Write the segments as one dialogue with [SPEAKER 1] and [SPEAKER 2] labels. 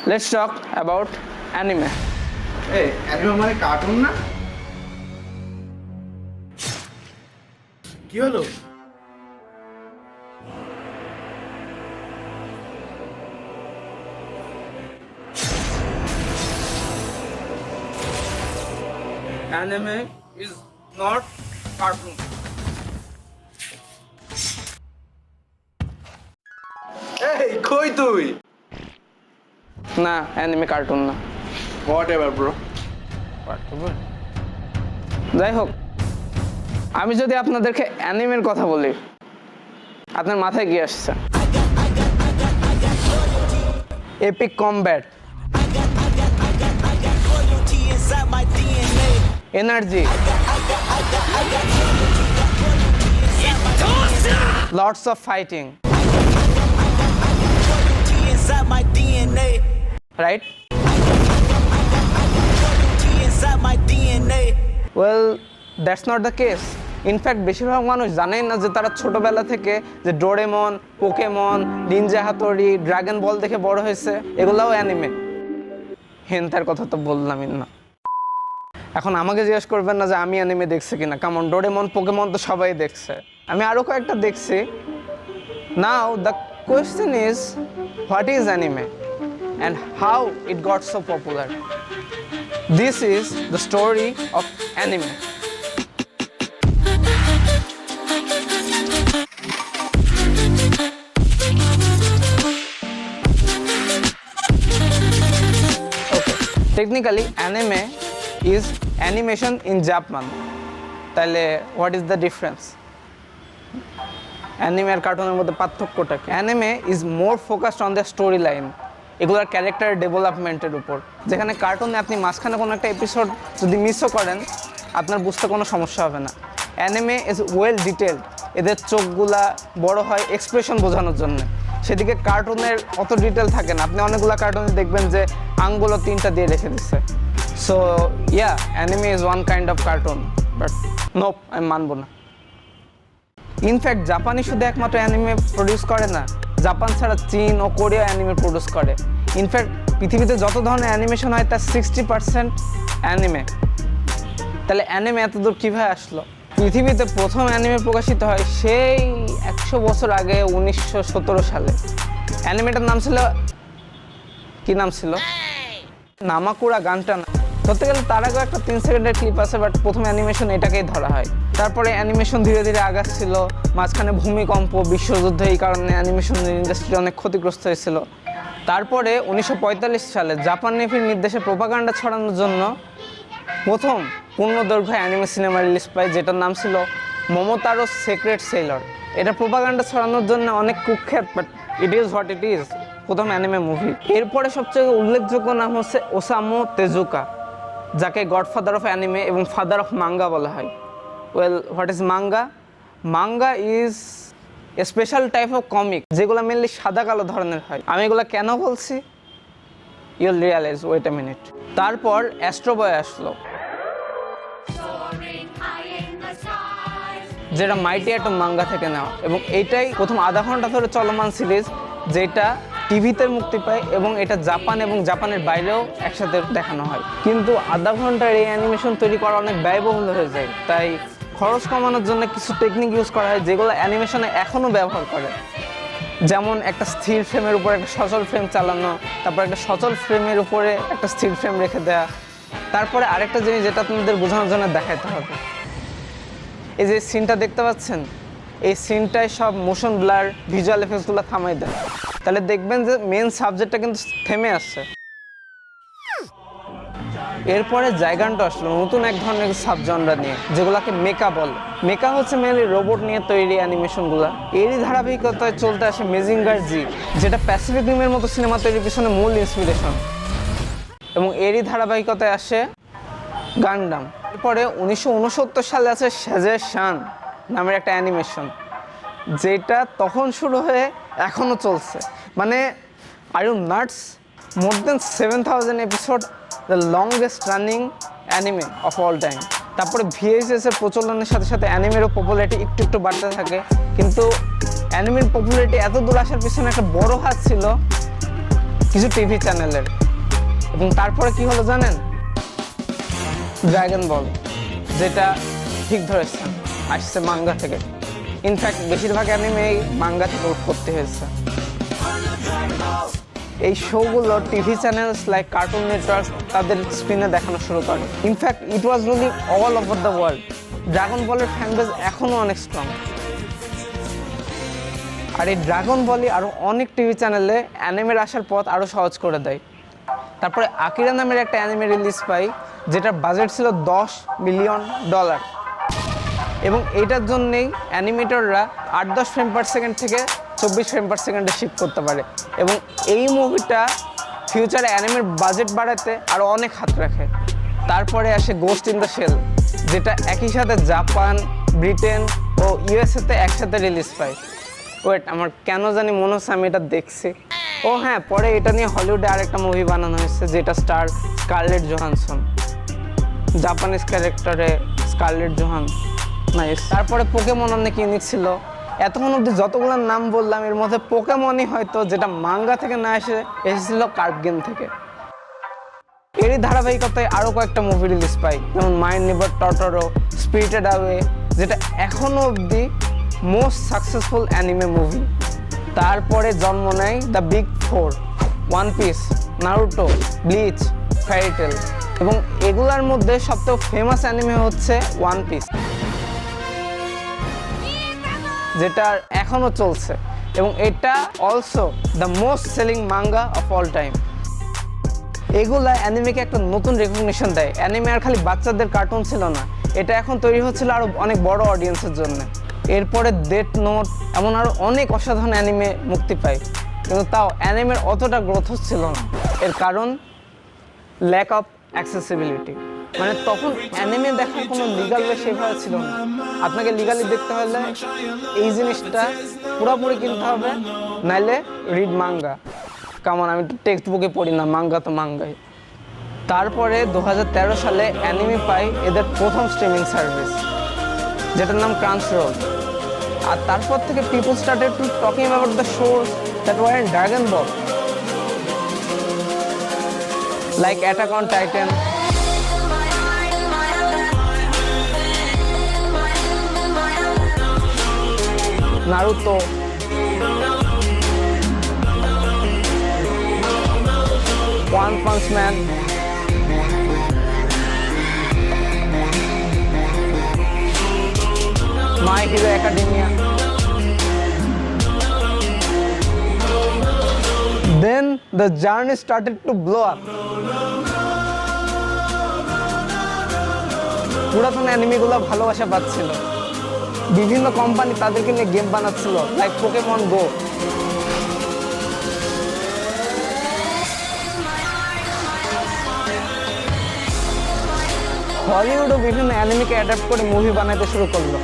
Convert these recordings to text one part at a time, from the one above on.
[SPEAKER 1] Let's talk about anime.
[SPEAKER 2] এই anime মানে cartoon না? কি হলো?
[SPEAKER 1] Anime is not cartoon.
[SPEAKER 2] এই কই তুই?
[SPEAKER 1] না, অ্যানিমে কার্টুন না।
[SPEAKER 2] What ever bro.
[SPEAKER 1] যাই হোক, আমি যদি আপনাদেরকে অ্যানিমের কথা বলি, আপনার মাথায় কি আসছে? Epic combat, energy, lots of fighting, right? Well, that's not the case. In fact বেশিরভাগ মানুষ জানেই না যে তারা ছোটবেলা থেকে যে ডোরেমন, পোকেমন, নিনজা হাতোরি, ড্রাগন বল দেখে বড় হয়েছে, এগুলাও অ্যানিমে। হেন্তার কথা তো বললামই না। এখন আমাকে জিজ্ঞেস করবেন না যে আমি অ্যানিমে দেখছি কিনা। কেমন ডোরেমন, পোকেমন তো সবাই দেখছে, আমি আরও কয়েকটা দেখছি। Now the question is, what is anime and how it got so popular. This is the story of anime. Okay, technically anime is animation in Japan. তাহলে what is the difference? অ্যানিমে আর কার্টুনের মধ্যে পার্থক্যটা কি? Anime is more focused on the story line, এগুলোর character ডেভেলপমেন্টের উপর। যেখানে কার্টুনে আপনি মাঝখানে কোনো একটা এপিসোড যদি মিসও করেন, আপনার বুঝতে কোনো সমস্যা হবে না। অ্যানিমে ইজ ওয়েল ডিটেলড, এদের চোখগুলা বড় হয় এক্সপ্রেশন বোঝানোর জন্য, সেদিকে কার্টুনের অত ডিটেল থাকে না। আপনি অনেকগুলো কার্টুনে দেখবেন যে আঙ্গুলও 3টা দিয়ে রেখে দিচ্ছে। So yeah, anime is one kind of cartoon, but nope, আমি মানবো না। ইনফ্যাক্ট জাপানি শুধু একমাত্র অ্যানিমে প্রডিউস করে না, জাপান ছাড়া চীন ও কোরিয়া অ্যানিমে প্রডিউস করে। ইনফ্যাক্ট পৃথিবীতে যত ধরনের অ্যানিমেশন হয় তার 60% অ্যানিমে। তাহলে অ্যানিমে এত দূর কীভাবে আসলো? পৃথিবীতে প্রথম অ্যানিমে প্রকাশিত হয় সেই 100 বছর আগে 1917 সালে। অ্যানিমেটার নাম ছিল, কি নাম ছিল? নামাকুরা গানটা না, ধরতে গেলে তার আগেও একটা 3 সেকেন্ডের ক্লিপ আছে, বাট প্রথম অ্যানিমেশন এটাকেই ধরা হয়। তারপরে অ্যানিমেশন ধীরে ধীরে আগাচ্ছিল, মাঝখানে ভূমিকম্প, বিশ্বযুদ্ধ, এই কারণে অ্যানিমেশন ইন্ডাস্ট্রি অনেক ক্ষতিগ্রস্ত হয়েছিল। তারপরে 1945 সালে জাপান নেভির নির্দেশে প্রোপাগান্ডা ছড়ানোর জন্য প্রথম পূর্ণদৈর্ঘ্য অ্যানিমে সিনেমা রিলিজ পায়, যেটার নাম ছিল মোমোতারো সিক্রেট সেলর। এটা প্রোপাগান্ডা ছড়ানোর জন্য অনেক কুখ্যাত, but it is what it is, প্রথম অ্যানিমে মুভি। এরপরে সবচেয়ে উল্লেখযোগ্য নাম হচ্ছে ওসামু তেজুকা, যাকে গডফাদার অফ অ্যানিমে এবং ফাদার অফ মাঙ্গা বলা হয়। Well, what is manga? Manga is a special type of comic, যেগুলো মেনলি সাদা কালো ধরনের হয়। আমি এগুলো কেন বলছি, ইউল রিয়ালাইজ, ওয়েট এ মিনিট। তারপর অ্যাস্ট্রো বয় আসলো, যেটা মাইটি অ্যাটম মাঙ্গা থেকে নেওয়া, এবং এইটাই প্রথম আধা ঘন্টা ধরে চলমান সিরিজ, যেটা টিভিতে মুক্তি পায় এবং এটা জাপান এবং জাপানের বাইরেও একসাথে দেখানো হয়। কিন্তু আধা ঘন্টার এই অ্যানিমেশন তৈরি করা অনেক ব্যয়বহুল হয়ে যায়, তাই খরচ কমানোর জন্য কিছু টেকনিক ইউজ করা হয়, যেগুলো অ্যানিমেশনে এখনও ব্যবহার করে। যেমন একটা স্থির ফ্রেমের উপর একটা সচল ফ্রেম চালানো, তারপর একটা সচল ফ্রেমের উপরে একটা স্থির ফ্রেম রেখে দেওয়া। তারপরে আরেকটা জিনিস যেটা আপনাদের বোঝানোর জন্য দেখাতে হবে, এই যে সিনটা দেখতে পাচ্ছেন, এই সিনটায় সব মোশন ব্লার, ভিজুয়াল এফেক্টসগুলো থামাই দেয়। তাহলে দেখবেন যে মেন সাবজেক্টটা কিন্তু থেমে আসছে। এরপরে জায়গানটা আসলো নতুন এক ধরনের সাবজনরা নিয়ে, যেগুলোকে মেকা বলে। মেকা হচ্ছে মেনলি রোবট নিয়ে তৈরি অ্যানিমেশনগুলো। এরই ধারাবাহিকতায় চলতে আসে মেজিঙ্গার জি, যেটা প্যাসিফিক রিমের মতো সিনেমা তৈরির পিছনে মূল ইন্সপিরেশন, এবং এরই ধারাবাহিকতায় আসে গান্ডাম। এরপরে 1969 সালে আছে সাজে শান নামের একটা অ্যানিমেশন, যেটা তখন শুরু হয়ে এখনও চলছে। মানে are you nuts, more than 7000 episode, the longest running anime of all time. তারপরে ভিএইচএস এর প্রচলনের সাথে সাথে অ্যানিমেরও পপুলারিটি একটু একটু বাড়তে থাকে, কিন্তু অ্যানিমের পপুলারিটি এত দূর আসার পিছনে একটা বড় হাত ছিল কিছু টিভি চ্যানেলের। এবং তারপরে কি হলো জানেন? ড্রাগন বল, যেটা ঠিক ধরেছেন আসছে মাঙ্গা থেকে। ইনফ্যাক্ট বেশিরভাগ অ্যানিমে মাঙ্গা থেকে উৎপত্তি হয়েছে। এই শোগুলো TV channels like cartoon network তাদের স্ক্রিনে দেখানো শুরু করে। In fact it was ruling all over the world. Dragon বলের ফ্যানবেজ এখনও অনেক স্ট্রং। আর এই ড্রাগন বলই আরও অনেক টিভি চ্যানেলে অ্যানিমের আসার পথ আরও সহজ করে দেয়। তারপরে আকিরা নামের একটা অ্যানিমে রিলিজ পাই, যেটার বাজেট ছিল $10 মিলিয়ন। এবং এইটার জন্যেই অ্যানিমেটররা 8-10 ফ্রেম পার সেকেন্ড থেকে 24 ফ্রেম পার সেকেন্ডে শিফট করতে পারে। এবং এই মুভিটা ফিউচারে অ্যানিমের বাজেট বাড়াতে আরও অনেক হাত রাখে। তারপরে আসে গোস্ট ইন দ্য শেল, যেটা একই সাথে জাপান, ব্রিটেন ও ইউএসএতে একসাথে রিলিজ পায়। ওয়েট, আমার কেন জানি মনে হচ্ছে আমি এটা দেখছি। ও হ্যাঁ, পরে এটা নিয়ে হলিউডে আরেকটা মুভি বানানো হয়েছে, যেটা স্টার স্কারলেট জোহানসন, জাপানিজ ক্যারেক্টারে স্কারলেট জোহান। নাইস। তারপরে পোকেমন অনেক ইউনিক ছিল। এতক্ষণ অবধি যতগুলোর নাম বললাম এর মধ্যে পোকেমনই হয়তো যেটা মাঙ্গা থেকে না এসেছিল কার্ড গেম থেকে। এরই ধারাবাহিকতায় আরও কয়েকটা মুভি রিলিজ পাই, যেমন মাইন্ড নেভার টটরো, স্পিরিটেড অ্যাওয়ে, যেটা এখনও অবধি মোস্ট সাকসেসফুল অ্যানিমে মুভি। তারপরে জন্ম নেয় the big four, one piece, Naruto, bleach, fairy tale. এবং এগুলার মধ্যে সবথেকে ফেমাস অ্যানিমে হচ্ছে ওয়ান পিস, যেটা এখনও চলছে। এবং এটা also the most selling manga of all time. এগুলা অ্যানিমেকে একটা নতুন রেকগনিশন দেয়। অ্যানিমে আর খালি বাচ্চাদের কার্টুন ছিল না, এটা এখন তৈরি হচ্ছিল আরও অনেক বড় অডিয়েন্সের জন্য। এরপরে ডেথ নোট, এমন আরও অনেক অসাধারণ অ্যানিমে মুক্তি পায়, কিন্তু তাও অ্যানিমের অতটা গ্রোথ হচ্ছিল না। এর কারণ ল্যাক অফ অ্যাক্সেসিবিলিটি। মানে তখন অ্যানিমে দেখার কোনো লিগাল ওয়ে সেভাবে ছিল না। আপনাকে লিগালি দেখতে হলে এই জিনিসটা পুরোপুরি কিনতে হবে, নাইলে রিড মাঙ্গা। কেমন, আমি তো টেক্সট বুকে পড়ি না, মাঙ্গা তো মাঙ্গাই। তারপরে 2013 সালে অ্যানিমে পাই এদের প্রথম স্ট্রিমিং সার্ভিস, যেটার নাম ক্রাঞ্চিরোল। আর তারপর থেকে people started to talking about the shows that were in Dragon Ball, like Attack on Titan, Naruto, One Punch Man, My Hero Academia. Then the journey started to blow up. পুরাতন অ্যানিমেগুলো ভালোবাসা পাচ্ছিল, বিভিন্ন company তাদেরকে নিয়ে game বানাচ্ছিল, like Pokemon গো। হলিউডও বিভিন্ন অ্যানিমেকে adapt করে movie বানাতে শুরু করলো।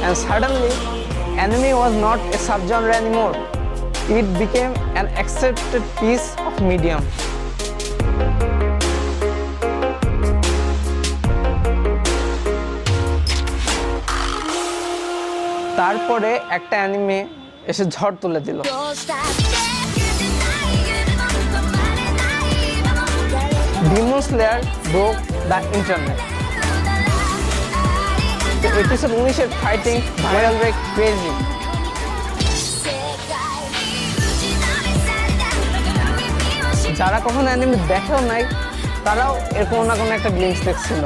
[SPEAKER 1] And suddenly, anime was not a subgenre anymore. It became an accepted piece of medium. তারপরে একটা অ্যানিমে এসে ঝড় তুলে দিল। Demon Slayer broke the internet. Episode 19-এর ফাইটিং ভাইরাল হয়ে ক্রেজি। যারা কখনো অ্যানিমে দেখেও নাই তারাও এর কোনো না কোনো একটা গ্লিম্পস দেখছিল।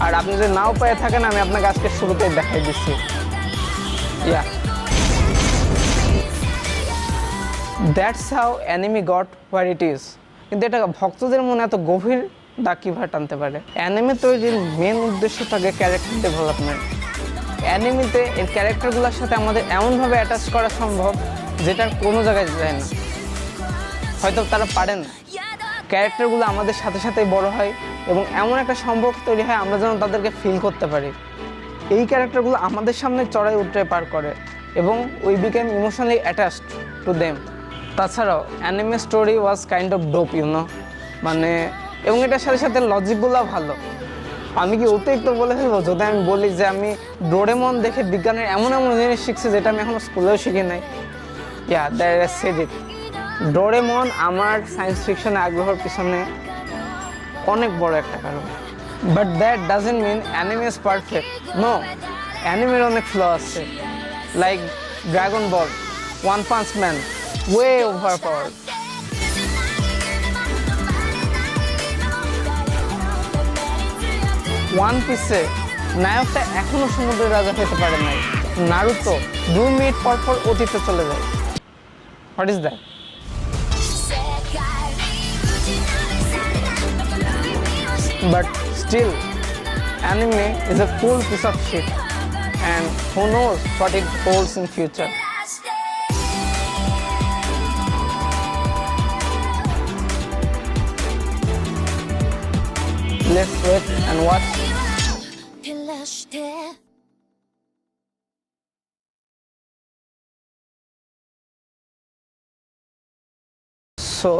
[SPEAKER 1] আর আপনি যদি নাও পেয়ে থাকেন, আমি আপনাকে আজকে শুরুতেই দেখাই দিচ্ছি। That's how anime goat where it is. কিন্তু এটা ভক্তদের মনে এত গভীর দাগ কীভাবে টানতে পারে? অ্যানিমে তৈরির মেন উদ্দেশ্য থাকে ক্যারেক্টার ডেভেলপমেন্ট। অ্যানিমেতে এর ক্যারেক্টারগুলোর সাথে আমাদের এমনভাবে অ্যাটাচ করা সম্ভব যেটার কোনো জায়গায় যায় না। হয়তো তারা পারে না, ক্যারেক্টারগুলো আমাদের সাথে সাথেই বড় হয় এবং এমন একটা সম্পর্ক তৈরি হয় আমরা যেন তাদেরকে ফিল করতে পারি। এই ক্যারেক্টারগুলো আমাদের সামনে চড়াই উতরে পার করে এবং we became emotionally attached to them. তাছাড়াও anime story was kind of dope মানে এবং এটার সাথে সাথে লজিকগুলো ভালো। আমি কি অতিরিক্ত বলে ফেলবো যদি আমি বলি যে আমি ডোরেমন দেখে বিজ্ঞানের এমন এমন জিনিস শিখছি যেটা আমি এখনো স্কুলেও শিখি নাই। Yeah that is said it. Doraemon আমার সায়েন্স ফিকশনে আগ্রহের পিছনে অনেক বড় একটা কারণ। But that doesn't mean anime is perfect. No, অ্যানিমের অনেক ফ্ল আছে, like Dragon Ball, One Punch Man, way over power. One পিসে নায়কটা এখনো সমুদ্রের রাজা হতে পারে নাই। নারুতো 2 মিনিট পর পর অতীতে চলে যায়। What is that? But still, anime is a cool piece of shit, and who knows what it holds in future. Let's wait and watch. So,